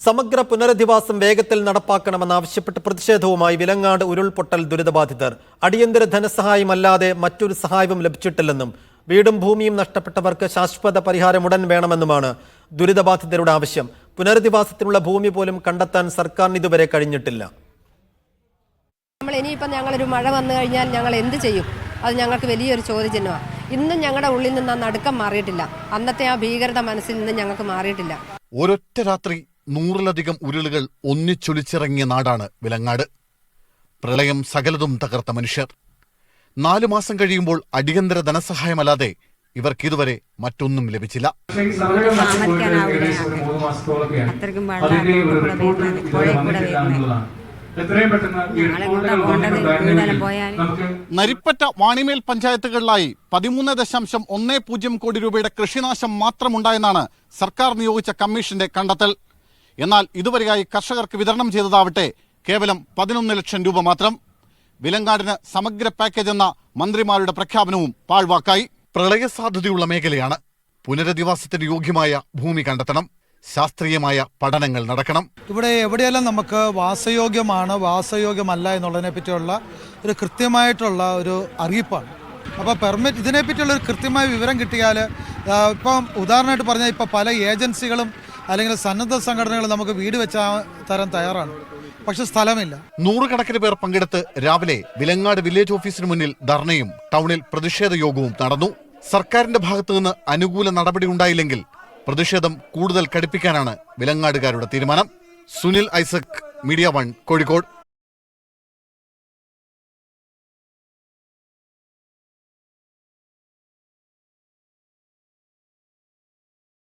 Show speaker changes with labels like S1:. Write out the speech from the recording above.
S1: സമഗ്ര പുനരധിവാസം വേഗത്തിൽ നടപ്പാക്കണമെന്നാവശ്യപ്പെട്ട് പ്രതിഷേധവുമായി വിലങ്ങാട് ഉരുൾപൊട്ടൽ ദുരിതബാധിതർ. അടിയന്തര ധനസഹായമല്ലാതെ മറ്റൊരു സഹായവും ലഭിച്ചിട്ടില്ലെന്നും വീടും ഭൂമിയും നഷ്ടപ്പെട്ടവർക്ക് ശാശ്വത പരിഹാരം ഉടൻ വേണമെന്നുമാണ് ദുരിതബാധിതരുടെ ആവശ്യം. പുനരധിവാസത്തിനുള്ള ഭൂമി പോലും കണ്ടെത്താൻ സർക്കാരിന് ഇതുവരെ കഴിഞ്ഞിട്ടില്ല.
S2: ഇനിയിപ്പം ഞങ്ങളൊരു മഴ വന്നു കഴിഞ്ഞാൽ ഞങ്ങൾ എന്ത് ചെയ്യും? അത് ഞങ്ങൾക്ക് വലിയൊരു ചോദ്യചിഹ്നമാണ്. ഇന്നും ഞങ്ങളുടെ ഉള്ളിൽ നിന്ന് ആ നടുക്കം മാറിയിട്ടില്ല. അന്നത്തെ ആ ഭീകരത മനസ്സിൽ നിന്ന് ഞങ്ങൾക്ക് മാറിയിട്ടില്ല.
S3: ഒരൊറ്റ രാത്രി 100-ലധികം ഉരുളുകൾ ഒന്നിച്ചൊലിച്ചിറങ്ങിയ നാടാണ് വിലങ്ങാട്. പ്രളയം സകലതും തകർത്ത മനുഷ്യർ. 4 മാസം കഴിയുമ്പോൾ അടിയന്തര ധനസഹായമല്ലാതെ ഇവർക്കിതുവരെ മറ്റൊന്നും ലഭിച്ചില്ല. നരിപ്പറ്റ വാണിമേൽ പഞ്ചായത്തുകളിലായി 13.10 കോടി രൂപയുടെ കൃഷിനാശം മാത്രമുണ്ടായെന്നാണ് സർക്കാർ നിയോഗിച്ച കമ്മീഷന്റെ കണ്ടെത്തൽ. എന്നാൽ ഇതുവരെയായി കർഷകർക്ക് വിതരണം ചെയ്തതാവട്ടെ കേവലം 11 ലക്ഷം രൂപ മാത്രം. വിലങ്ങാടിന് സമഗ്ര പാക്കേജ് എന്ന മന്ത്രിമാരുടെ പ്രഖ്യാപനവും പാഴ്വാക്കായി. പ്രളയ സാധ്യതയുള്ള മേഖലയാണ്. പുനരധിവാസത്തിന് യോഗ്യമായ ഭൂമി കണ്ടെത്തണം. ശാസ്ത്രീയമായ പഠനങ്ങൾ നടക്കണം.
S4: ഇവിടെ എവിടെയെല്ലാം നമുക്ക് വാസയോഗ്യമാണ്, വാസയോഗ്യമല്ല എന്നുള്ളതിനെ പറ്റിയുള്ള ഒരു കൃത്യമായിട്ടുള്ള ഒരു അറിയിപ്പാണ്. അപ്പോൾ പെർമിറ്റ് ഇതിനെപ്പറ്റിയുള്ള ഒരു കൃത്യമായ വിവരം കിട്ടിയാൽ, ഇപ്പം ഉദാഹരണമായിട്ട് പറഞ്ഞാൽ ഇപ്പോൾ പല ഏജൻസികളും അല്ലെങ്കിൽ സന്നദ്ധ സംഘടനകളും നമുക്ക് വീട് വെച്ച് തരാൻ തയ്യാറാണ്, പക്ഷെ സ്ഥലമില്ല.
S3: 100 കണക്കിന് പേർ പങ്കെടുത്ത് രാവിലെ വിലങ്ങാട് വില്ലേജ് ഓഫീസിന് മുന്നിൽ ധർണയും ടൗണിൽ പ്രതിഷേധ യോഗവും നടന്നു. സർക്കാരിന്റെ ഭാഗത്തു നിന്ന് അനുകൂല നടപടി ഉണ്ടായില്ലെങ്കിൽ പ്രതിഷേധം കൂടുതൽ കടുപ്പിക്കാനാണ് വിലങ്ങാടുകാരുടെ തീരുമാനം. സുനിൽ ഐസക്, മീഡിയ 1, കോഴിക്കോട്.